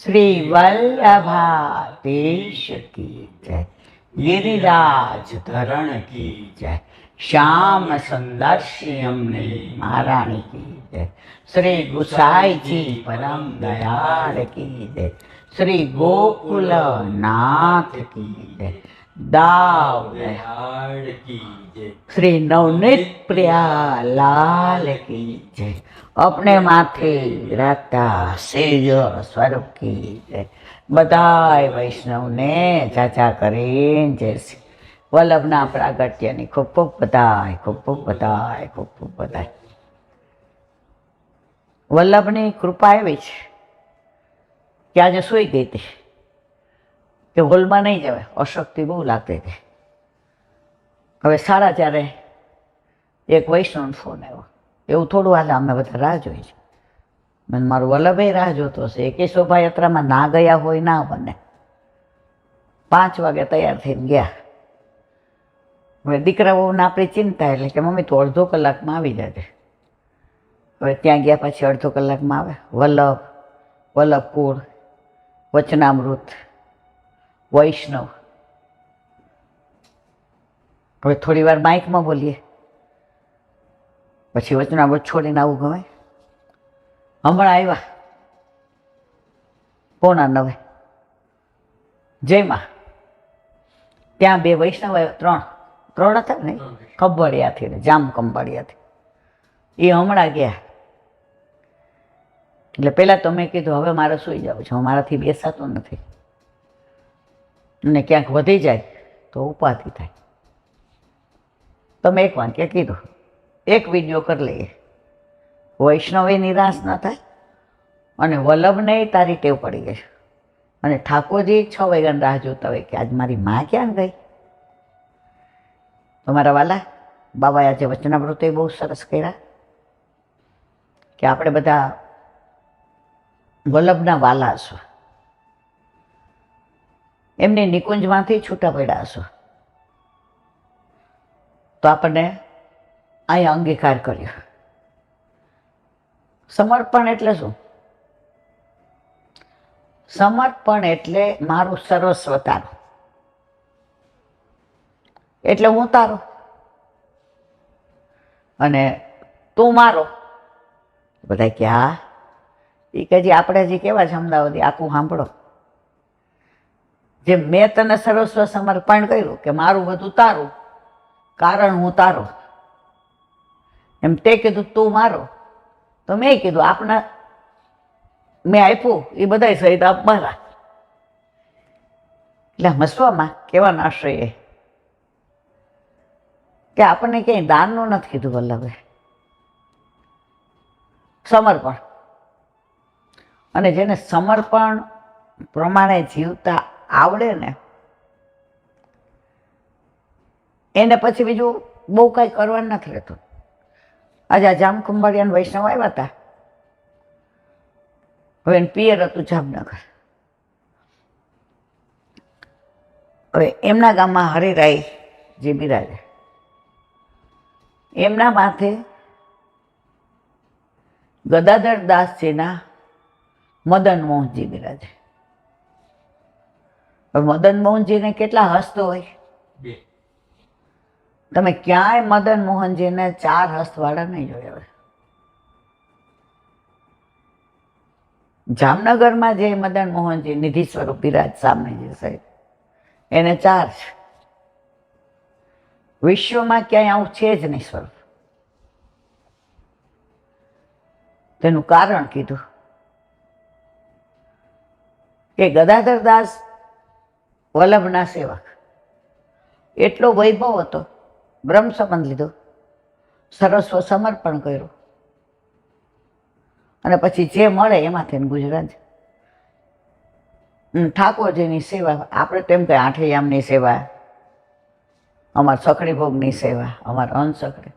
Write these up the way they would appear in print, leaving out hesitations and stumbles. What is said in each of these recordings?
श्री वल्लभाधीश की जय। गिरिराज धरण की जय। श्याम सुंदर श्यामने महारानी की जय। श्री गुसाई जी परम दयाल की जय। श्री गोकुल नाथ की जय। दाव दयाल की जय। श्री नवनीत प्रिया लाल की जय। अपने माथे રાખતા સેજો સ્વરૂપ की जय। બધાય વૈષ્ણવને ચાચા કરીને જય શ્રી વલ્લભના પ્રાગટ્યની ખૂબ ખૂબ બધાય ખૂબ ખૂબ બધાય ખૂબ ખૂબ બધાય। વલ્લભની કૃપા એવી છે કે આજે સૂઈ ગઈ હતી કે હોલમાં નહીં જવાય, અશક્તિ બહુ લાગતી હતી। હવે 4:30 એક વૈષ્ણવનો ફોન આવ્યો, એવું થોડું હાલે, અમે બધા રાહ જોઈએ છીએ। મને મારું વલ્લભે રાહ જોતો હશે, એકે શોભાયાત્રામાં ના ગયા હોય ના બને। 5 વાગે તૈયાર થઈને ગયા। હવે દીકરાઓને આપણી ચિંતા એટલે કે મમ્મી તો અડધો કલાકમાં આવી જજે। હવે ત્યાં ગયા પછી અડધો કલાકમાં આવે। વલ્લભ, વલ્લભકુળ, વચનામૃત, વૈષ્ણવ। હવે થોડી વાર માઇકમાં બોલીએ, પછી વચનામૃત છોડીને આવું ગમે। હમણાં આવ્યા 8:45 જયમાં, ત્યાં 2 વૈષ્ણવ આવ્યા, 3 હતા ને, કંબળિયાથી ને જામ કંબળિયાથી, એ હમણાં ગયા। એટલે પહેલાં તો મેં કીધું હવે મારે સૂઈ જવું છે, મારાથી બેસાતું નથી, અને ક્યાંક વધી જાય તો ઉપાધિ થાય। તમે એક વાક્ય કીધું, એક વિડીયો કરી લઈએ, વૈષ્ણવે નિરાશ ન થાય અને વલ્લભને તારી ટેવ પડી ગઈ છે। અને ઠાકોરજી 6 વાગ્યાની રાહ જોતા હોય કે આજ મારી માં ક્યાં ગઈ। તમારા વાલા બાબાએ આજે વચનામૃતે બહુ સરસ કર્યા કે આપણે બધા વલ્લભના વાલા હશો, એમની નિકુંજમાંથી છૂટા પડ્યા હશો, તો આપણને અહીંયા અંગીકાર કર્યો। સમર્પણ એટલે શું? સમર્પણ એટલે મારું સર્વસ્વ તારું, એટલે હું તારો અને તું મારો। બધા કે હા, એ કે જે આપણે હજી કેવા છે અમદાવાદી, આખું સાંભળો। જે મેં તને સર્વસ્વ સમર્પણ કર્યું કે મારું બધું તારું, કારણ હું તારો, એમ તે કીધું તું મારો, તો મેં કીધું આપણા મેં આપ્યું એ બધા સહિત આપ મારા। એટલે હસવામાં કહેવાનો આશ્રય કે આપણને ક્યાંય દાનનું નથી કીધું વલ્લભે, સમર્પણ। અને જેને સમર્પણ પ્રમાણે જીવતા આવડે ને, એને પછી બીજું બહુ કાંઈ કરવાનું નથી રહેતું। આજે આ જામખંભાળિયાના વૈષ્ણવ આવ્યા હતા, હવે એને પિયર હતું જામનગર। હવે એમના ગામમાં હરિરાય જે બિરાજે, એમના માથે ગદાધર દાસજીના મદન મોહનજી બિરાજે। મદન મોહનજીને કેટલા હસ્ત હોય? 2। તમે ક્યાંય મદન મોહનજીને 4 હસ્તવાળા નહીં જોયા હોય। જામનગરમાં જે મદન મોહનજી નિધિ સ્વરૂપ બિરાજ સામનેજી સાહેબ, એને 4 છે। વિશ્વમાં ક્યાંય આવું છે જ નહીં સ્વરૂપ। તેનું કારણ કીધું કે ગદાધર દાસ વલ્લભના સેવક, એટલો વૈભવ હતો, બ્રહ્મ સંબંધ લીધો, સર્વસ્વ સમર્પણ કર્યું, અને પછી જે મળે એમાંથી ગુજરાત। ઠાકોરજીની સેવા, આપણે તેમ કે આઠૈયામની સેવા, અમાર સખડી ભોગની સેવા, અમાર અનસખડી।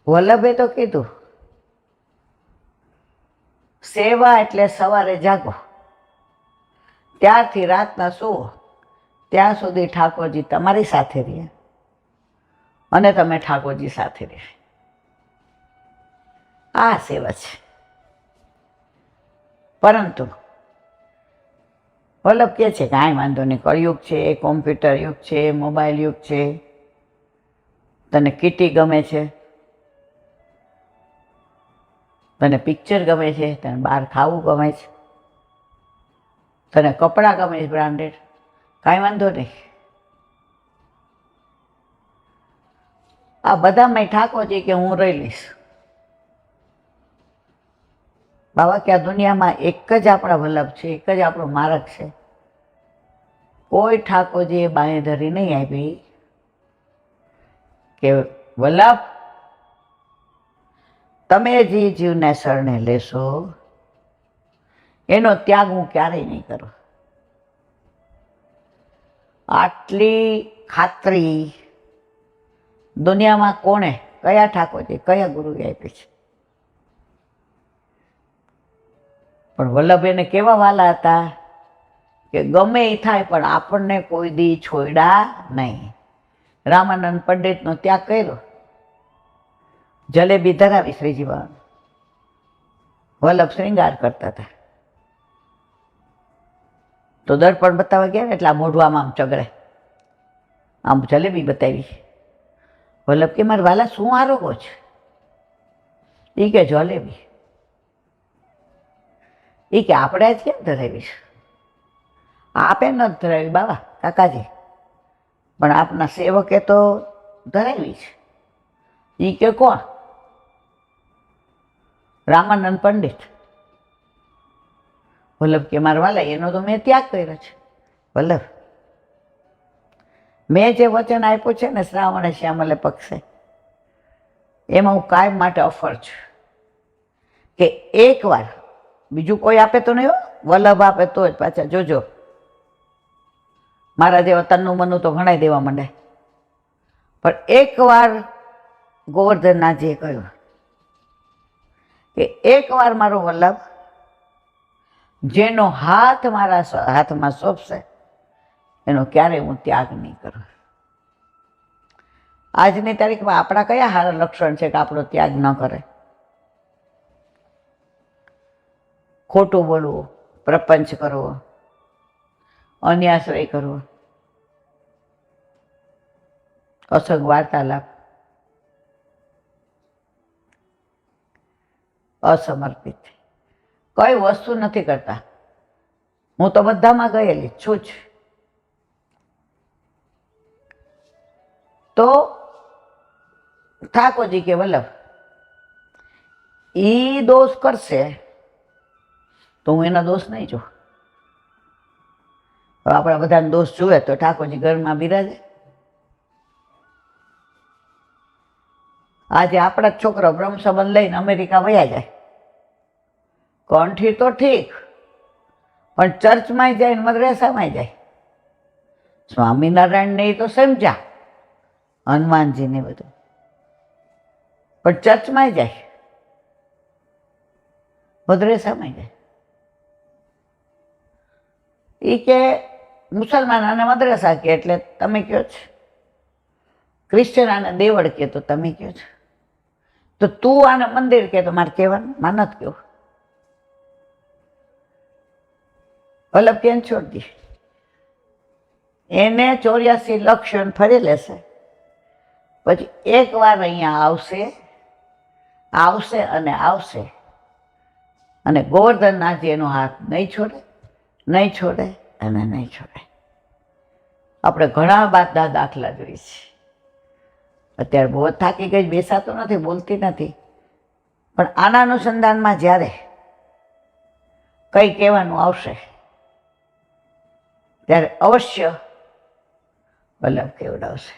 વલ્લભે તો કીધું સેવા એટલે સવારે જાગો ત્યારથી રાતના સુવો ત્યાં સુધી ઠાકોરજી તમારી સાથે રહે અને તમે ઠાકોરજી સાથે રહે। આ સેવા છે। પરંતુ વલ્લભ કહે છે કાંઈ વાંધો નહીં, કળયુગ છે, કોમ્પ્યુટર યુગ છે, મોબાઈલ યુગ છે, તને કીટી ગમે છે, તને પિક્ચર ગમે છે, તને બહાર ખાવું ગમે છે, તને કપડાં ગમે છે બ્રાન્ડેડ, કાંઈ વાંધો નહીં. આ બધામાં ઠાકોરજી કે હું રહી લઈશ. બાબા કે આ દુનિયામાં એક જ આપણા વલ્લભ છે, એક જ આપણો માર્ગ છે. કોઈ ઠાકોરજીએ બાંયધરી નહીં આપી કે વલ્લભ તમે જે જીવને શરણે લેશો એનો ત્યાગ હું ક્યારેય નહીં કરું. આટલી ખાતરી દુનિયામાં કોણે, કયા ઠાકોરજી, કયા ગુરુએ આપી છે? પણ વલ્લભ એને કેવા વાલા હતા કે ગમે એ થાય પણ આપણને કોઈ દી છોડ્યા નહીં. રામાનંદ પંડિતનો ત્યાગ કર્યો, જલેબી ધરાવી શ્રીજી બાબા, વલ્લભ શ્રૃંગાર કરતા હતા. તો દર્પણ બતાવવા ગયા ને એટલે આ મોઢું આમ ચગડે, આમ જલેબી બતાવી. વલ્લભ કે મારા વાલા શું આરોગો છે? એ કે જલેબી. એ કે આપણે જ કેમ ધરાવીશ? આપે ન ધરાવી બાબા કાકાજી, પણ આપના સેવકે તો ધરાવી છે. એ કે કોણ? રામાનંદ પંડિત. વલ્લભ કે મારા વાલા એનો તો મેં ત્યાગ કર્યો છે. વલ્લભ મેં જે વચન આપ્યું છે ને શ્રાવણે શ્યામલે પક્ષે, એમાં હું કાયમ માટે અફળ છું કે એકવાર, બીજું કોઈ આપે તો નહીં હો, વલ્લભ આપે તો જ. પાછા જોજો મારા જેવા તનનું મનનું તો ઘણાય દેવા માંડે, પણ એકવાર ગોવર્ધનનાથજીએ કહ્યું કે એકવાર મારો વલ્લભ જેનો હાથ મારા હાથમાં સોંપશે એનો ક્યારેય હું ત્યાગ નહીં કરું. આજની તારીખમાં આપણા કયા સારા લક્ષણ છે કે આપણો ત્યાગ ન કરે? ખોટું બોલવું, પ્રપંચ કરવો, અન્યાશ્રય કરવો, અસંગ વાર્તાલાપ, અસમર્પિત, કઈ વસ્તુ નથી કરતા. હું તો બધામાં ગયેલી છું જ. તો ઠાકોરજી કે વલ્લભ ઈ દોષ કરશે તો હું એના દોષ નહીં જોઉં. આપણા બધાને દોષ જુએ તો ઠાકોરજી ઘરમાં બિરાજે. આજે આપણા જ છોકરો બ્રહ્મ સંબંધ લઈને અમેરિકા વયા જાય, કંઠી તો ઠીક, પણ ચર્ચમાં જાય, મદ્રેસામાં જાય. સ્વામિનારાયણ ને તો સમજ્યા, હનુમાનજીને બધું, પણ ચર્ચમાં જાય, મદ્રેસામાં જાય. એ કે મુસલમાન આને મદ્રેસા કે એટલે તમે કહો છો, ક્રિશ્ચન આને દેવળ કે તો તમે કહો છો, તો તું આને મંદિર કે તો મારે કહેવાનું માનત કહો. વલ્લભ કેમ છોડી દે? એને 84 લક્ષણ ફરી લેશે, પછી એકવાર અહીંયા આવશે, આવશે અને આવશે, અને ગોવર્ધનનાથજી એનો હાથ નહીં છોડે, નહીં છોડે અને નહીં છોડે. આપણે ઘણા બધા દાખલા જોઈએ છે. અત્યારે બહુ થાકી ગઈ, બેસાતો નથી, બોલતી નથી, પણ આના અનુસંધાનમાં જ્યારે કંઈ કહેવાનું આવશે ત્યારે અવશ્ય વલ્લભ કેવડાવશે.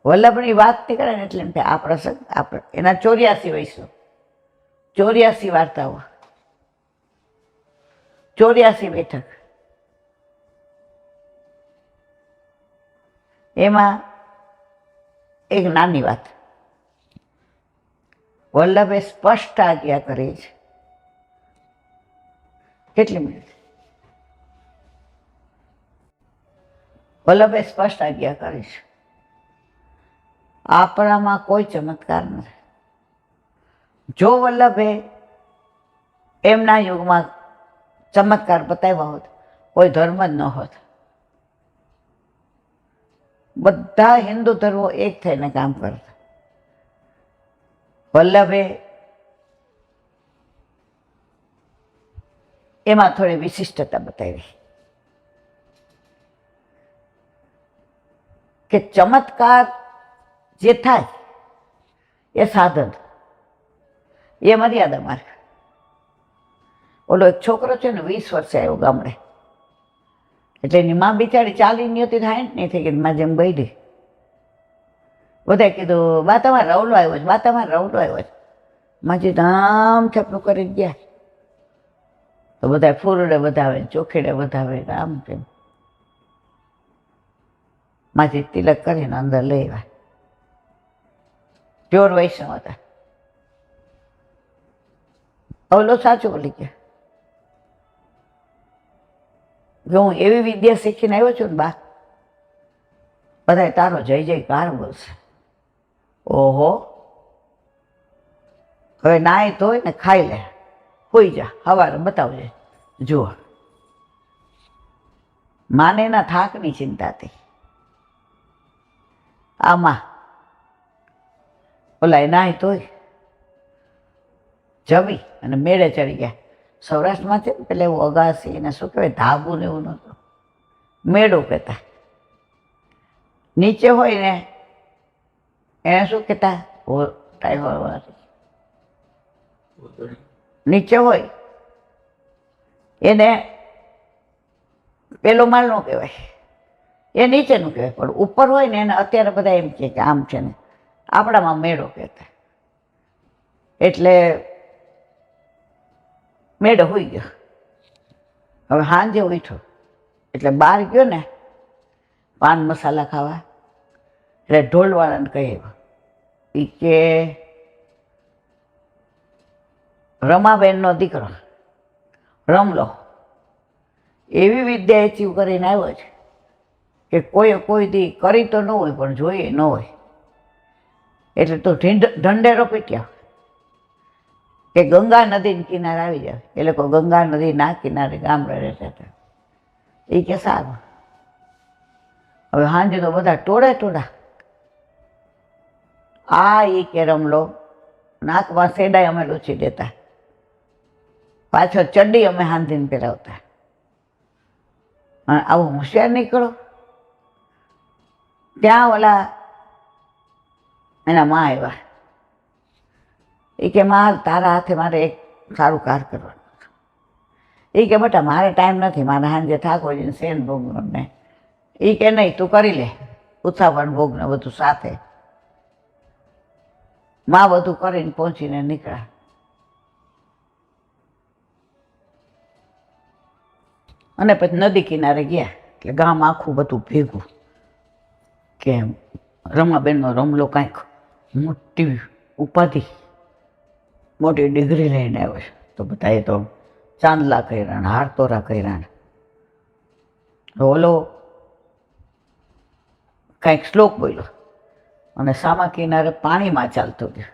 વલ્લભની વાત નીકળે ને એટલે આ પ્રસંગ, આપણે એના 84 વયસો, 84 વાર્તાઓ, 84 બેઠક. એમાં એક નાની વાત વલ્લભે સ્પષ્ટ આજ્ઞા કરી છે. કેટલી મિનિટ? વલ્લભે સ્પષ્ટ આજ્ઞા કરી છે. આપણામાં કોઈ ચમત્કાર નથી. જો વલ્લભે એમના યુગમાં ચમત્કાર બતાવ્યા હોત, કોઈ ધર્મ જ ન હોત. બધા હિન્દુ ધર્મો એક થઈને કામ કરતા. વલ્લભે એમાં થોડી વિશિષ્ટતા બતાવી કે ચમત્કાર જે થાય એ સાધન, એ મર્યાદા માર્ગ. ઓલો એક છોકરો છે ને 20 વર્ષે આવ્યો ગામડે, એટલે એની માં બિચારી ચાલી ની હતી, 60 નહીં થઈ ગઈ, માં જેમ બૈરી. બધાએ કીધું બા તમારે રવલો આવ્યો છે, બા તમારે રવલો આવ્યો છે. માજી આમ છપનું કરી ગયા તો બધા ફૂરડે વધાવે, ચોખેડે વધાવે, આમ તેમ. માજી તિલક કરીને અંદર લઈ આવ્યા. પ્યોર વૈષ્ણવ હતા. અવલો સાચું બોલી ગયા કે હું એવી વિદ્યા શીખીને આવ્યો છું ને બા, બધા તારો જય જયકાર બોલશે. ઓહો, હવે નાય ધોય ને ખાઈ લે, હોઈ જા, સવારે બતાવજે. જુઓ, માને એના થાકની ચિંતા હતી. આમાં ઓલા નાય ધોઈ જમી અને મેળે ચડી ગયા. સૌરાષ્ટ્રમાં છે ને પેલા એવું અગાસી એને શું કહેવાય, ધાબુ ને એવું નહોતું, મેળો કહેતા. નીચે હોય ને એને શું કહેતા, નીચે હોય એને પેલો માળ નો કહેવાય, એ નીચેનું કહેવાય. પણ ઉપર હોય ને એને અત્યારે બધા એમ કહે કે આમ છે ને, આપણામાં મેળો કહેતા. એટલે મેળો હોઈ ગયો. હવે સાંજે ઉઠ્યો એટલે બહાર ગયો ને પાન મસાલા ખાવા, એટલે ઢોલવાળાને કહી એ કે રમાબેનનો દીકરો રમલો એવી વિદ્યા એચીવ કરીને આવ્યો છે કે કોઈ દી કરી તો ન હોય પણ જોઈએ ન હોય. એટલે તો ઢંઢેરો પીટ્યા કે ગંગા નદીને કિનારે આવી જાય. એ લોકો ગંગા નદીના કિનારે ગામડે રહેતા હતા. એ કે સારું. હવે સાંજે તો બધા ટોળા આ એ કે રમલો નાકમાં સેડાઈ અમે લૂછી દેતા, પાછો ચડ્ડી અમે હાંધીને પહેરાવતા. અને આવું હોશિયાર નીકળો. ત્યાં ઓલા એના માં આવ્યા. એ કે માં તારા હાથે મારે એક સારું કાર કરવાનું. એ કે બેટા મારે ટાઈમ નથી, મારે સાંજે ઠાકોરજીને શેન ભોગનો ને. એ કે નહીં તું કરી લે, ઉત્સાહવાન ભોગને બધું સાથે. માં બધું કરીને પહોંચીને નીકળ્યા. અને પછી નદી કિનારે ગયા એટલે ગામ આખું બધું ભેગું કે રમાબેનનો રમલો કાંઈક મોટી ઉપાધિ, મોટી ડિગ્રી લઈને આવ્યો છે. તો બધાએ તો ચાંદલા કર્યા ને હારતોરા કર્યા ને. ઓલો કાંઈક શ્લોક બોલ્યો અને સામા કિનારે પાણીમાં ચાલતો ગયો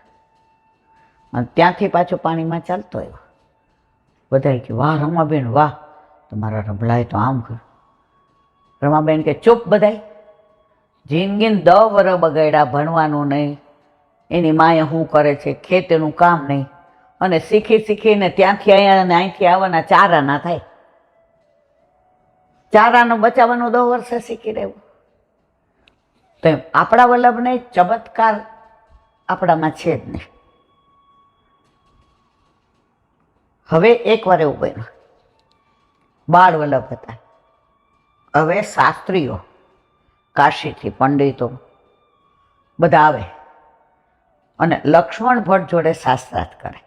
અને ત્યાંથી પાછો પાણીમાં ચાલતો આવ્યો. બધાએ કે વાહ રમાબેન વાહ, તમારા રમલાએ તો આમ કર્યું. રમાબેન કે ચૂપ બધાય, જિંદગીને 10 વર્ષ બગાડ્યા, ભણવાનું નહીં, એની માએ શું કરે છે, ખેતીનું કામ નહીં, અને શીખીને ત્યાંથી અહીંયા અને અહીંથી આવવાના ચારા ના થાય. ચારાનું બચાવવાનું 10 વર્ષે શીખી રહેવું. તો આપણા વલ્લભને ચમત્કાર આપણામાં છે જ નહીં. હવે એકવાર એવું બન્યું, બાળ વલ્લભ હતા. હવે શાસ્ત્રીઓ કાશીથી પંડિતો બધા આવે અને લક્ષ્મણ ભટ્ટ જોડે શાસ્ત્રાર્થ કરે.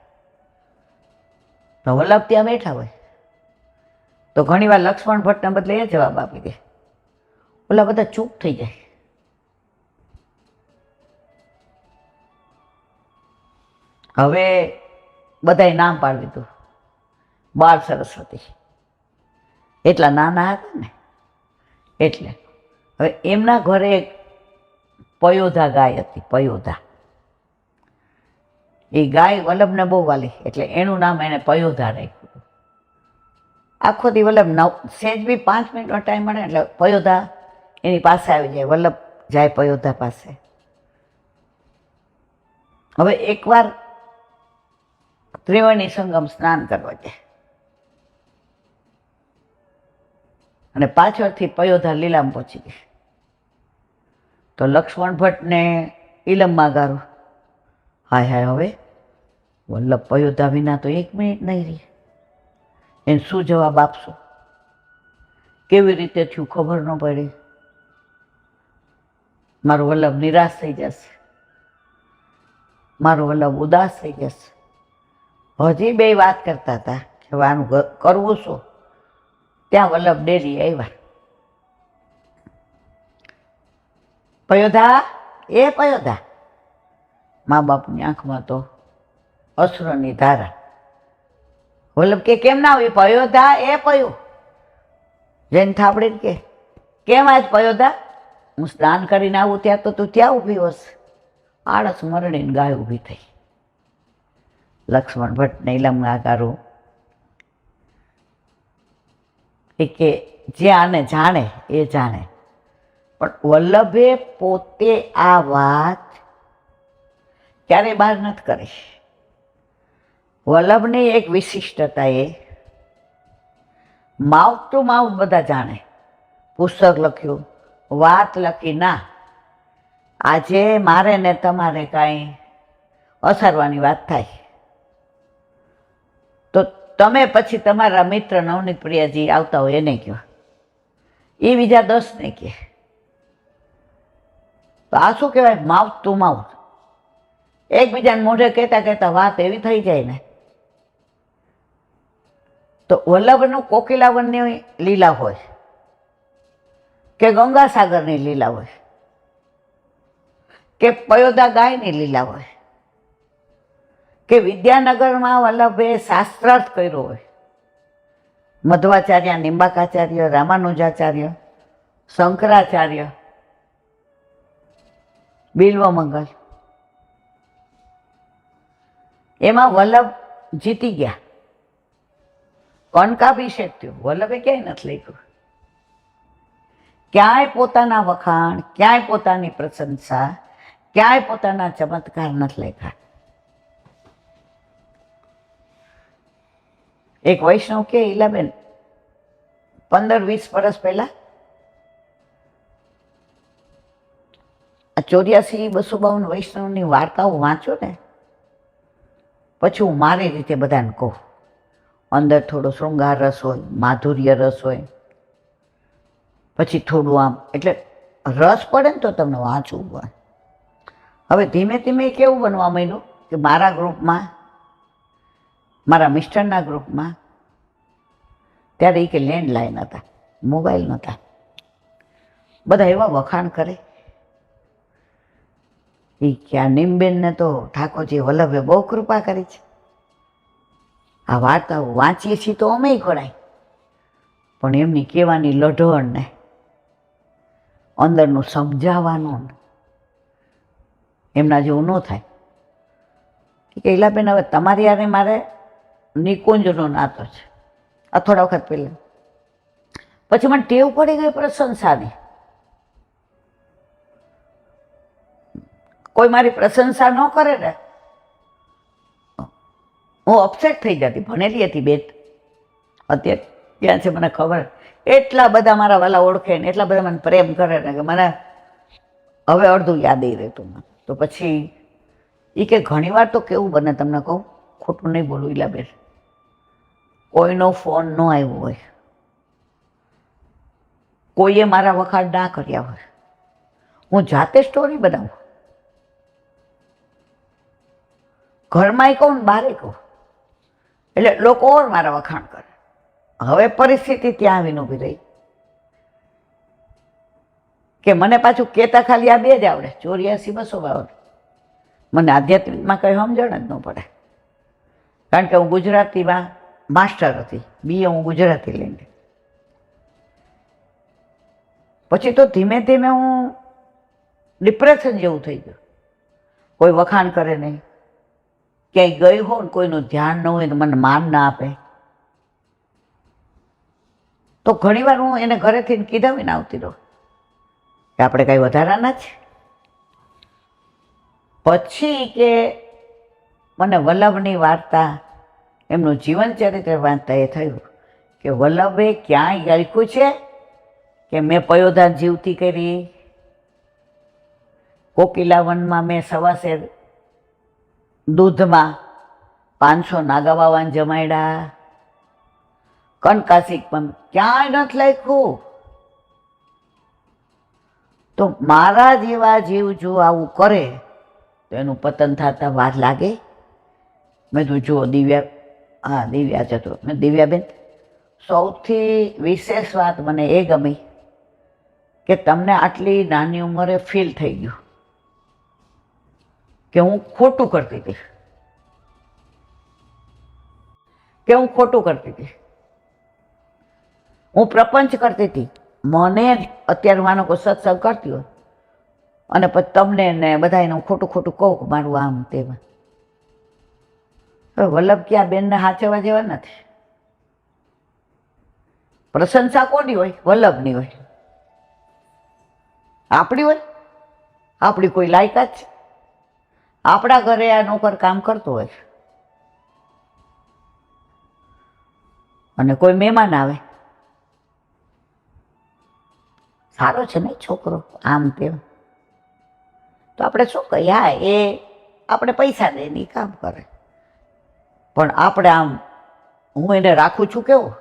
તો વલ્લભ ત્યાં બેઠા હોય તો ઘણીવાર લક્ષ્મણ ભટ્ટને બદલે એ જવાબ આપી દે. ઓલા બધા ચૂપ થઈ જાય. હવે બધાએ નામ પાડી દીધું બાળ સરસ્વતી. એટલા નાના હતા ને એટલે. હવે એમના ઘરે એક પયોધા ગાય હતી. પયોધા એ ગાય વલ્લભને બહુ વાલી, એટલે એનું નામ એને પયોધા રાખ્યું. આખો દી વલ્લભ સેજ બી 5 મિનિટનો ટાઈમ મળે એટલે પયોધા એની પાસે આવી જાય, વલ્લભ જાય પયોધા પાસે. હવે એકવાર ત્રિવેણી સંગમ સ્નાન કરવા જાય અને પાછળથી પયોધા લીલામ પહોંચી ગઈ. તો લક્ષ્મણ ભટ્ટને ઈલમમાં ગારું, હાય હાય હવે વલ્લભ પયોધા વિના તો 1 મિનિટ નહીં રહી, એને શું જવાબ આપશો, કેવી રીતે થયું ખબર ન પડી, મારો વલ્લભ નિરાશ થઈ જશે, મારો વલ્લભ ઉદાસ થઈ જશે. હજી બે વાત કરતા હતા કે આનું કરવું શું, ત્યાં વલ્લભ ડેરી આવ્યા. પયોધા, એ પયોધા, મા બાપની આંખમાં તો અશ્રુની ધારા. વલ્લભ કે કેમ ના આવી, પયોધા એ પયો જઈને થાપડીને કે કેમ આજ પયોધા, હું સ્નાન કરીને આવું ત્યાં તો તું ત્યાં ઊભી હશે. આળસ મરડીને ગાય ઊભી થઈ. લક્ષ્મણ ભટ્ટ નીલમમાં ગારું કે જે આને જાણે એ જાણે, પણ વલ્લભે પોતે આ વાત ક્યારેય બહાર નથી કરી. વલ્લભની એક વિશિષ્ટતા એ માઉથ ટુ માઉથ બધા જાણે, પુસ્તક લખ્યું, વાત લખી ના. આજે મારે ને તમારે કાંઈ અસરવાની વાત થાય તો તમે પછી તમારા મિત્ર નવનીત પ્રિયાજી આવતા હોય એને કહો, એ બીજા 10 ને કહે. તો આ શું કહેવાય, માઉથ ટુ માઉથ. એકબીજાને મોઢે કહેતા કહેતા વાત એવી થઈ જાય ને. તો વલ્લભનું કોકિલાવનની લીલા હોય કે ગંગાસાગરની લીલા હોય કે પયોધા ગાયની લીલા હોય કે વિદ્યાનગરમાં વલ્લભે શાસ્ત્રાર્થ કર્યો હોય, મધ્વાચાર્ય, નિંબાકાચાર્ય, રામાનુજાચાર્ય, શંકરાચાર્ય, બિલ્વમંગલ, એમાં વલ્લભ જીતી ગયા. કનકાભિષેક થયો, વલ્લભે ક્યાંય નથી લખ્યું, ક્યાંય પોતાના વખાણ, ક્યાંય પોતાની પ્રશંસા, ક્યાંય પોતાના ચમત્કાર નથી લખ્યા. એક વૈષ્ણવ કે ઈલાબેન 15-20 વર્ષ પહેલા 84-252 વૈષ્ણવની વાર્તાઓ વાંચો ને પછી હું મારી રીતે બધાને કહું. અંદર થોડો શૃંગાર રસ હોય, માધુર્ય રસ હોય, પછી થોડું આમ, એટલે રસ પડે ને તો તમને વાંચવું પડે. હવે ધીમે ધીમે કેવું બનવા માંડ્યું કે મારા ગ્રુપમાં, મારા મિસ્ટરના ગ્રુપમાં, ત્યારે એ કે લેન્ડલાઇન હતા, મોબાઈલ નહોતા, બધા એવા વખાણ કરે એ કે આ નીમબેનને તો ઠાકોરજી વલ્લભે બહુ કૃપા કરી છે, આ વાર્તાઓ વાંચીએ છીએ તો અમે ગણાય, પણ એમની કહેવાની લઢણ ને અંદરનું સમજાવવાનું એમના જેવું ન થાય. કે ઈલાબેન હવે તમારી યારે મારે નિકુંજનો નાતો છે, આ થોડા વખત પહેલાં. પછી મને ટેવ પડી ગઈ પ્રશંસાની. કોઈ મારી પ્રશંસા ન કરે ને હું અપસેટ થઈ જતી. ભણેલી હતી બેટ, અત્યારે ક્યાં છે મને ખબર. એટલા બધા મારા વાલા ઓળખે ને એટલા બધા મને પ્રેમ કરે ને કે મને હવે અડધું યાદ રહેતું મને. તો પછી એ કે ઘણીવાર તો કેવું બને, તમને કહું, ખોટું નહીં બોલું ઈલાબેન, કોઈનો ફોન ન આવ્યો હોય, કોઈએ મારા વખાણ ના કર્યા હોય, હું જાતે સ્ટોરી બનાવું, ઘરમાં કહું ને બહારે કહું, એટલે લોકો ઓર મારા વખાણ કરે. હવે પરિસ્થિતિ ત્યાં આવીને ઊભી રહી કે મને પાછું કહેતા ખાલી આ 2 જ આવડે, 84-252. મને આધ્યાત્મિકમાં કંઈ સમજણ જ ન પડે, કારણ કે હું ગુજરાતીમાં માસ્ટર હતી, BA હું ગુજરાતી લઈને. પછી તો ધીમે ધીમે હું ડિપ્રેશન જેવું થઈ ગયું. કોઈ વખાણ કરે નહીં, ક્યાંય ગઈ હો ને કોઈનું ધ્યાન ન હોય તો મને માન ના આપે, તો ઘણીવાર હું એને ઘરેથી કીધાવીને આવતી રહું કે આપણે કાંઈ વધારાના છે. પછી કે મને વલ્લભની વાર્તા, એમનું જીવન ચરિત્ર વાંચતા એ થયું કે વલ્લભે ક્યાંય લખ્યું છે કે મેં પયોધાન જીવતી કરી, કોકિલાવનમાં મેં સવાસેર દૂધમાં 500 નાગાબાવાને જમાડ્યા, કનકાસિકમાં ક્યાંય નથી લખ્યું. તો મારા જેવા જીવ જો આવું કરે તો એનું પતન થતા વાર લાગે. મેં તું જુઓ દિવ્યા, હા દિવ્યા છે, તો મેં દિવ્યાબેન સૌથી વિશેષ વાત મને એ ગમી કે તમને આટલી નાની ઉંમરે ફીલ થઈ ગયું કે હું ખોટું કરતી હતી, હું પ્રપંચ કરતી હતી. મને અત્યારે માનો કોઈ સત્સંગ કરતી હોય અને પછી તમને ને બધાને હું ખોટું કહું કે મારું આમ તેમાં. હવે વલ્લભ કે આ બેનને હાચવવા જેવા નથી. પ્રશંસા કોની હોય? વલ્લભની હોય. આપણી હોય? આપણી કોઈ લાયકાત છે? આપણા ઘરે આ નોકર કામ કરતો હોય અને કોઈ મહેમાન આવે, સારો છે ને છોકરો, આમ તેમ, તો આપણે શું કહીએ? હા એ આપણે પૈસા દઈને કામ કરે, પણ આપણે આમ હું એને રાખું છું કેવું,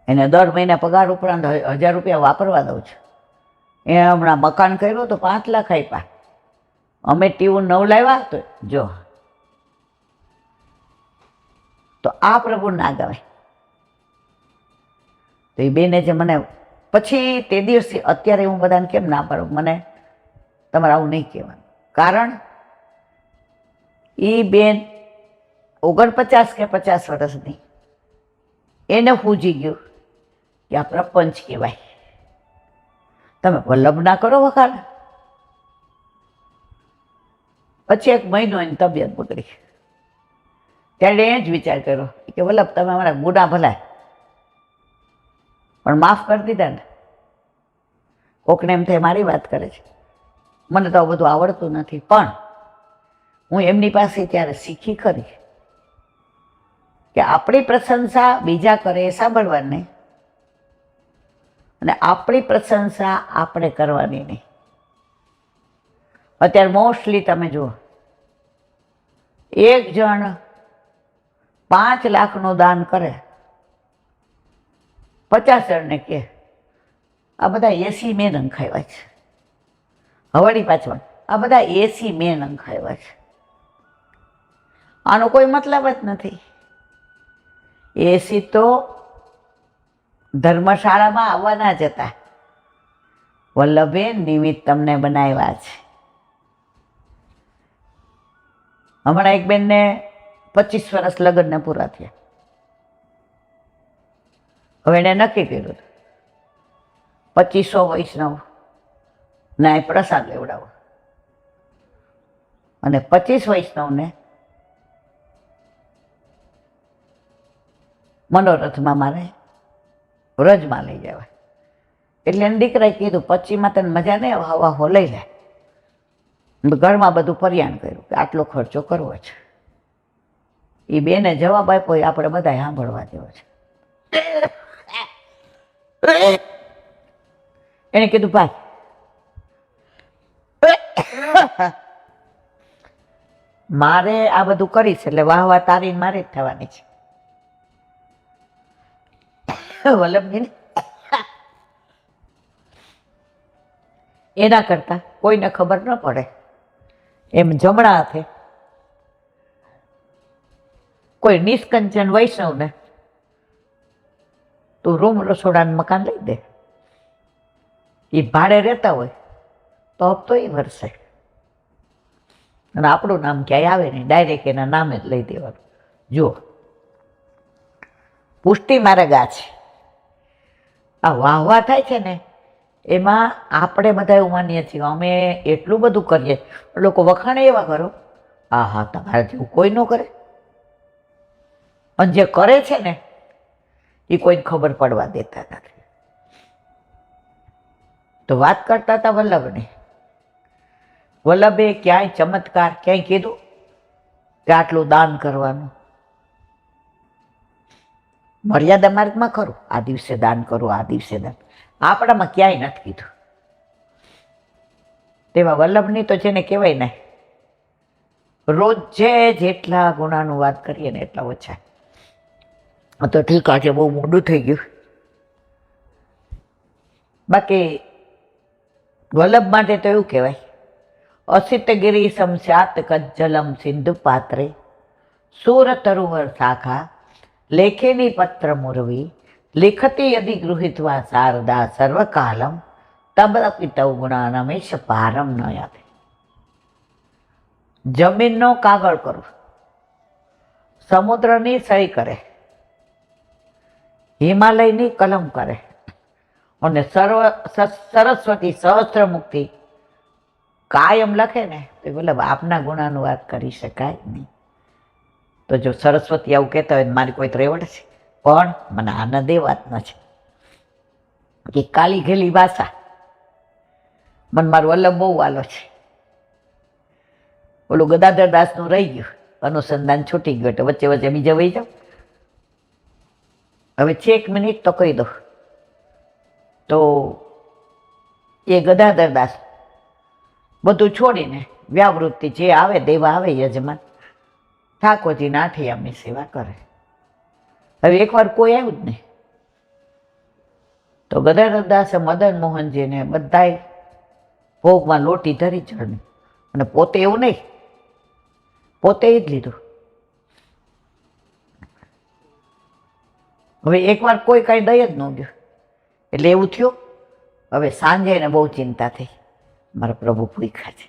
એને દર મહિને પગાર ઉપરાંત 1000 રૂપિયા વાપરવા દઉં છું. એ હમણાં મકાન કર્યું તો 5 લાખ આપ્યા, અમે ટીવું 9 લાવ્યા. તો જો તો આ પ્રભુ ના ગમે. તો એ બેને જે મને પછી તે દિવસથી અત્યારે હું બધાને કેમ ના પાડું, મને તમારે આવું નહીં કહેવાનું, કારણ એ બેન 49 કે 50 વર્ષની, એને પૂજી ગયું કે આ પ્રપંચ કહેવાય. તમે વલ્લભ ના કરો વખાણ. પછી 1 મહિનો એની તબિયત બગડી, ત્યારે એ જ વિચાર કર્યો કે વલ્લભ તમે અમારા ગુના ભલાય પણ માફ કરી દીધા ને. કોકને એમ થાય મારી વાત કરે છે, મને તો બધું આવડતું નથી, પણ હું એમની પાસે ત્યારે શીખી ખરી કે આપણી પ્રશંસા બીજા કરે એ સાંભળવાની નહીં, અને આપણી પ્રશંસા આપણે કરવાની નહીં. અત્યારે મોસ્ટલી તમે જુઓ, એક જણ 5 લાખનું દાન કરે, 50 જણને કે આ બધા 80 મેં નંખાવ્યા છે, હવાડી પાછળ આ બધા 80 મેં નંખાવ્યા છે. આનો કોઈ મતલબ જ નથી. 80 તો ધર્મશાળામાં આવવાના જ હતા. વલ્લભે નિમિત્ત તમને બનાવ્યા છે. હમણાં એક બેનને 25 વર્ષ લગ્નને પૂરા થયા. હવે એને નક્કી કર્યું 2500 વૈષ્ણવ ના પ્રસાદ લેવડાવો, અને 25 વૈષ્ણવને મનોરથમાં મારે વ્રજમાં લઈ જવાય. એટલે એને દીકરાએ કીધું 25માં તને મજા નહીં આવે, હવા હો લઈ લે. ઘરમાં બધું પરિયાણ કર્યું કે આટલો ખર્ચો કરવો છે. એ બેને જવાબ આપ્યો, એ આપણે બધા સાંભળવા જેવો છે. એને કીધું ભાઈ મારે આ બધું કરીશ એટલે વાહ તારી મારી જ થવાની છે. વલ્લભજીને એના કરતા કોઈને ખબર ન પડે એમ જમણા હાથે કોઈ નિષ્કંચન વૈષ્ણવને તું રૂમ રસોડાનું મકાન લઈ દે. એ ભાડે રહેતા હોય તો હપ્તો એ ભરશે, અને આપણું નામ ક્યાંય આવે નહીં, ડાયરેક્ટ એના નામે જ લઈ દેવાનું. જુઓ, પુષ્ટિ માર્ગ આ છે. આ વાહવા થાય છે ને, એમાં આપણે બધા એવું માનીએ છીએ અમે એટલું બધું કરીએ, લોકો વખાણે એવા કરો હા હા, તમારા જેવું કોઈ ન કરે. અને જે કરે છે ને એ કોઈને ખબર પડવા દેતા નથી. તો વાત કરતા હતા વલ્લભની. વલ્લભે ક્યાંય ચમત્કાર ક્યાંય કીધું કે આટલું દાન કરવાનું? મર્યાદા માર્ગમાં ખરું, આ દિવસે દાન કરો, આ દિવસે દાન. આપણામાં ક્યાંય નથી કીધું. તેવા વલ્લભની તો જેને કહેવાય ને, રોજે જેટલા ગુણાનું વાત કરીએ ને એટલા ઓછા. તો ઠીક, આજે બહુ મોડું થઈ ગયું. બાકી વલ્લભ માટે તો એવું કહેવાય, અસિત ગિરી સમસ્યાત કજ્જલમ સિંધુ પાત્રે સુર તરુવર શાખા લેખેની પત્ર મુરવી લિખતી યદિ ગૃહિત્વા શારદા સર્વકાલમ તબપિ તવ ગુણાનમેશ પારમ ન યાદે. જમીનનો કાગળ કરો, સમુદ્રની સહી કરે, હિમાલયની કલમ કરે, અને સરસ્વતી સહસ્ત્રમુખથી કાયમ લખે ને તો મતલબ આપના ગુણાનું વાત કરી શકાય નહીં. તો જો સરસ્વતી આવું કહેતા હોય મારી કોઈ ત્રેવડ છે, પણ મને આનંદ એ વાતનો છે કે કાલી ઘેલી ભાષા મને મારું વલ્લભ બહુ વાલો છે. ઓલું ગદાધર દાસનું રહી ગયું, અનુસંધાન છૂટી ગયું, એટલે વચ્ચે વચ્ચે બીજા વહી જાવ. હવે 1 મિનિટ તો કહી દો. તો એ ગદાધર દાસ બધું છોડીને વ્યાવૃત્તિ જે આવે દેવા આવે યજમાન ઠાકોરજીના આઠિયામની સેવા કરે. હવે એકવાર કોઈ આવ્યું જ નહીં તો ગદાધર દાસે મદન મોહનજીને બધાય ભોગમાં લોટી ધરી ચડની, અને પોતે એવું નહીં, પોતે જ લીધું. હવે એકવાર કોઈ કાંઈ દઈ જ ન ગયું એટલે એવું થયું. હવે સાંજે એને બહુ ચિંતા થઈ, મારા પ્રભુ ભૂખ્યા છે,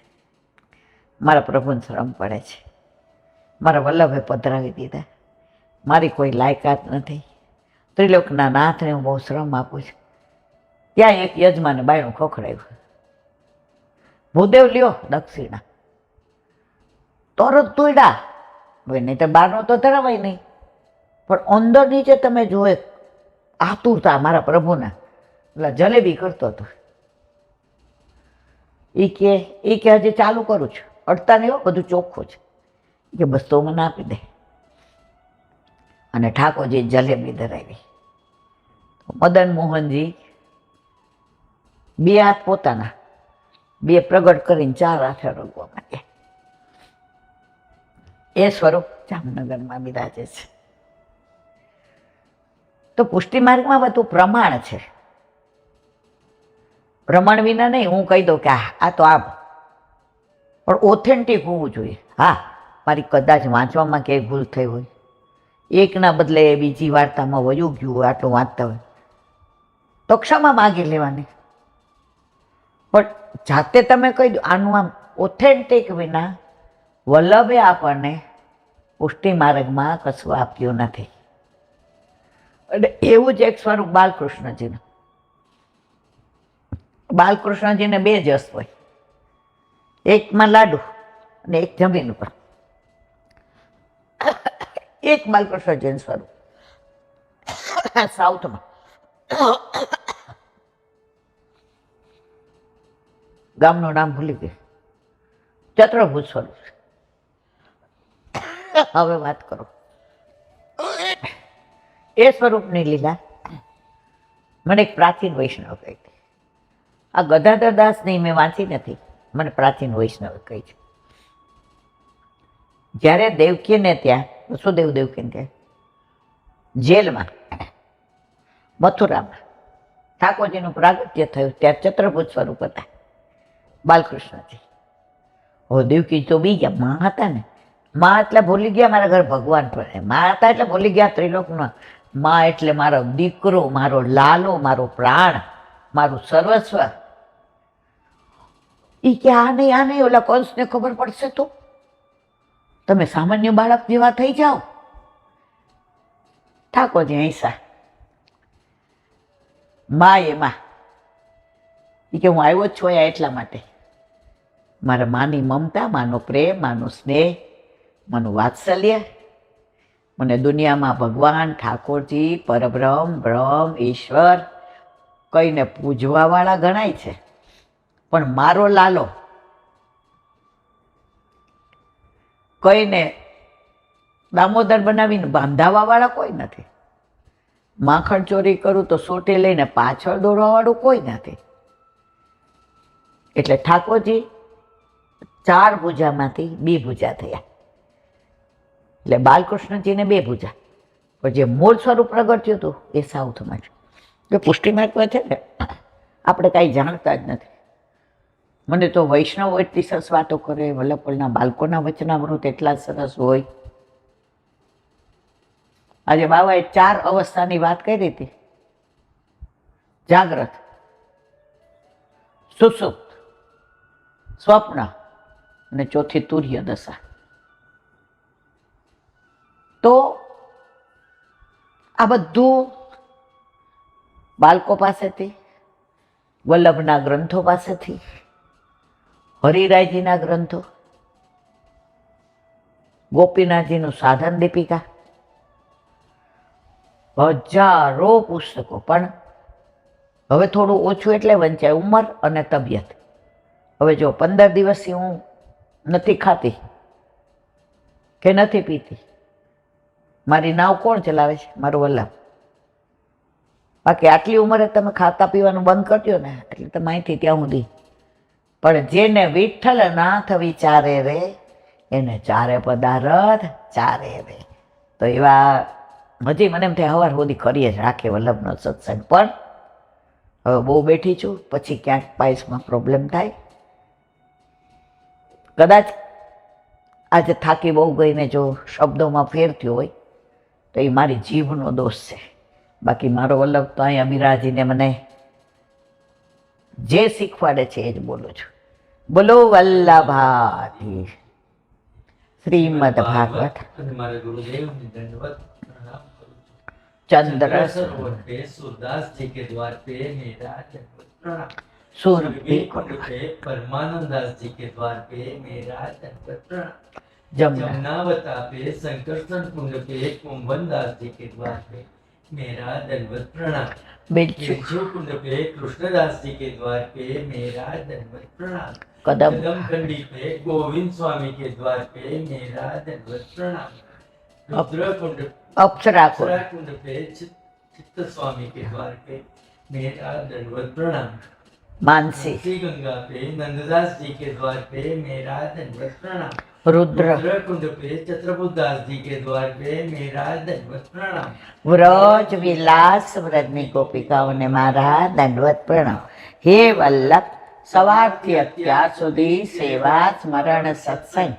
મારા પ્રભુને શ્રમ પડે છે, મારા વલ્લભે પધરાવી દીધા, મારી કોઈ લાયકાત નથી, ત્રિલોકના નાથને હું બહુ શ્રમ આપું છું. ત્યાં એક યજમાને બાયણું ખોખડાવ્યું, ભૂદેવ લ્યો દક્ષિણા. તરત તોડ્યા. હવે નહીં તો બહારનો તો ધરાવાય નહીં, પણ અંદર નીચે તમે જોયે આતુરતા મારા પ્રભુના, એટલે જલેબી કરતો હતો. એ કે હજી ચાલુ કરું છું, અડતા નહીં હો, બધું ચોખ્ખું છે કે બસ તો મને આપી દે. અને ઠાકોરજી જલેબી ધરાવી. મદન મોહનજી 2 હાથ પોતાના 2 પ્રગટ કરીને 4 હાથે રગવા માંડ્યા. એ સ્વરૂપ જામનગરમાં બિરાજે છે. તો પુષ્ટિ માર્ગમાં બધું પ્રમાણ છે, પ્રમાણ વિના નહીં. હું કહી દઉં કે આ તો આમ, પણ ઓથેન્ટિક હોવું જોઈએ. હા, મારી કદાચ વાંચવામાં ક્યાંય ભૂલ થઈ હોય, એકના બદલે બીજી વાર્તામાં વયું ગયું હોય, આટલું વાંચતા હોય તો ક્ષમા માગી લેવાની. પણ જાતે તમે કહી દો આનું આમ ઓથેન્ટિક વિના વલ્લભે આપણને પુષ્ટિ માર્ગમાં કશું આપ્યું નથી. અને એવું જ એક સ્વરૂપ બાલકૃષ્ણજીનું. બાલકૃષ્ણજીને 2 જસ હોય, એકમાં લાડુ અને એક જમીન ઉપર. એક બાલકૃષ્ણજીનું સ્વરૂપ સાઉથમાં ગામનું નામ ભૂલી ગયું, ચતુર્ભુજ સ્વરૂપ. હવે વાત કરો એ સ્વરૂપની લીલા. મને એક પ્રાચીન વૈષ્ણવ કહી હતી, આ ગદાધર દાસની મેં વાંચી નથી, મને પ્રાચીન વૈષ્ણવ કહી છે. જ્યારે દેવકીને ત્યાં વસુદેવ દેવકીને ત્યાં જેલમાં મથુરામાં ઠાકોરજીનું પ્રાગટ્ય થયું, ત્યાં ચતુર્ભુજ સ્વરૂપ હતા બાલકૃષ્ણજી. હવે દેવકી તો બી ગયા, માં હતા ને, માં એટલે ભૂલી ગયા મારા ઘર ભગવાન પણ, માં હતા એટલે ભૂલી ગયા ત્રિલોકમાં. માં એટલે મારો દીકરો, મારો લાલો, મારો પ્રાણ, મારું સર્વસ્વ. એ કે આ નહીં, ઓલા કંસને ખબર પડશે તો તમે સામાન્ય બાળક જેવા થઈ જાઓ. ઠાકોરજી હૈસા. માં એમાં એ કે હું આવ્યો જ છું એટલા માટે. મારા માની મમતા, માનો પ્રેમ, માનો સ્નેહ, મનું વાત્સલ્ય, મને દુનિયામાં ભગવાન ઠાકોરજી પરબ્રહ્મ બ્રહ્મ ઈશ્વર કહીને પૂજવાવાળા ગણાય છે, પણ મારો લાલો કહીને દામોદર બનાવીને બાંધાવાવાળા કોઈ નથી. માખણ ચોરી કરું તો સોટી લઈને પાછળ દોડવાવાળું કોઈ નથી. એટલે ઠાકોરજી 4 ભુજામાંથી 2 ભુજા થયા. એટલે બાલકૃષ્ણજીને 2 ભુજા, પણ જે મૂળ સ્વરૂપ પ્રગટ્યું હતું એ સાઉથમાં છે. જો પુષ્ટિ માર્ગમાં છે ને, આપણે કાંઈ જાણતા જ નથી. મને તો વૈષ્ણવ એટલી સરસ વાતો કરે, વલ્લભપુરના બાળકોના વચનામૃત એટલા સરસ હોય. આજે બાબાએ 4 અવસ્થાની વાત કરી હતી: જાગ્રત, સુષુપ્ત, સ્વપ્ન અને ચોથી તુર્ય દશા. તો આ બધું બાળકો પાસેથી, વલ્લભના ગ્રંથો પાસેથી, હરિરાયજીના ગ્રંથો, ગોપીનાથજીનું સાધન દીપિકા, હજારો પુસ્તકો. પણ હવે થોડું ઓછું એટલે વંચાય ઉંમર અને તબિયત. હવે જો 15 દિવસથી હું નથી ખાતી કે નથી પીતી, મારી નાવ કોણ ચલાવે છે? મારું વલ્લભ. બાકી આટલી ઉંમરે તમે ખાતા પીવાનું બંધ કરજો ને એટલે તમે અહીંથી ત્યાં સુધી. પણ જેને વિઠ્ઠલ નાથ વિચારે રે એને ચારે પદાર્થ ચારે રે. તો એવા હજી મને એમ થાય સવાર સુધી કરીએ જ રાખે વલ્લભનો સત્સંગ. પણ હવે બહુ બેઠી છું, પછી ક્યાંક પાઇલ્સમાં પ્રોબ્લેમ થાય. કદાચ આજે થાકી બહુ ગઈને જો શબ્દોમાં ફેર થયો હોય તો એ મારી જીભનો દોષ છે. બાકી મારો વલ્લભ તો અહીંયા બિરાજીને મને જે શીખવાડે છે એ જ બોલું છું. બોલો વલ્લભાથી શ્રીમદ ભાગવત चंद्र सूरदास जी के द्वार पे मेरा दंडवत प्रणाम। सूरभि पे परमानंदास जी के द्वार पे मेरा दंडवत प्रणाम। जमुना जमुनावता पे संकर्षण कुंड पे कुंभन दास जी के द्वार पे मेरा दंडवत प्रणाम। बिच्छू बिच्छू कुंड पे कृष्णदास जी के द्वार पे मेरा दंडवत प्रणाम। कदम खंडी पे गोविंद स्वामी के द्वार पे मेरा दंडवत प्रणाम। रुद्रकुंड अप्सरा को कुंड पे चित्त स्वामी के द्वार पे मेरा दंडवत प्रणाम। मानसी श्री गंगा पे नंददास जी के द्वार पे मेरा दंडवत प्रणाम। रुद्र कुंड पे छत्रपुरदास जी के द्वार पे मेरा दंडवत प्रणाम। व्रज विलास व्रजनी गोपिकाओं ने मारा दंडवत प्रणाम। हे वल्लभ, સવારથી અત્યાર સુધી સેવા સ્મરણ સત્સંગ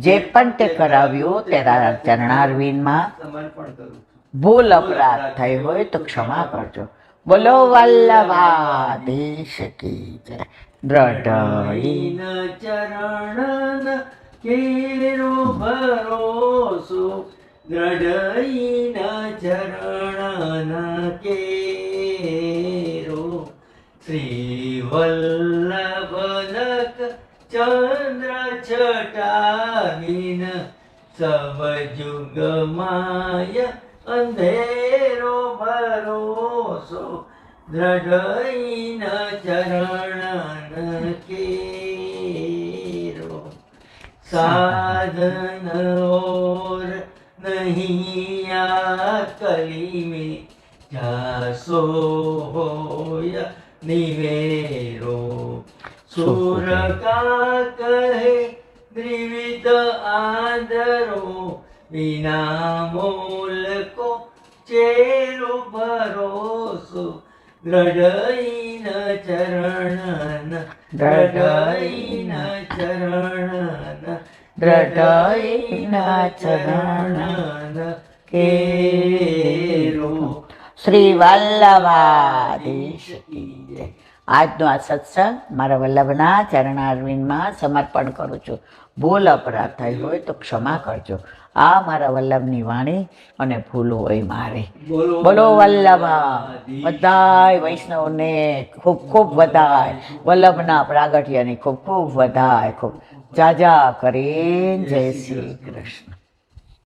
જે પણ તે કરાવ્યું તેના ચરણારવિંદમાં સમર્પણ કરું છું। ભૂલ અપરાધ થઈ હોય તો ક્ષમા કરજો. બોલો વલ્લભાધીશ કી જય. દ્રઢ ચરણ કેરો ભરોસો, દ્રઢ ચરણ કેરો શ્રી વલ્લભનક ચંદ્ર છટાવીન સબ જુગ માય અંધેરો ભરોસો, દ્રઢ ચરણ કેરો साधन और नहीं आ कली में जासो होया निवेरो, सुर का कहे त्रिविध आदरो, बिना मोल को चेरो भरोसो, દ્રઢ ચરણ દ્રઢ ચરણ દ્રઢ ચરણ કેરો. શ્રી વલ્લભાધીશ કી જય. આજનો આ સત્સંગ મારા વલ્લભના ચરણારવિંદમાં સમર્પણ કરું છું. ભૂલ અપરાધ થઈ હોય તો ક્ષમા કરજો. આ મારા વલ્લભની વાણી અને ભૂલ હોય મારી. બોલો વલ્લભા. બધાય વૈષ્ણવને ખૂબ ખૂબ વધાય. વલ્લભના પ્રાગટ્યની ખૂબ ખૂબ વધાય. ખૂબ જાજા કરીને જય શ્રી કૃષ્ણ.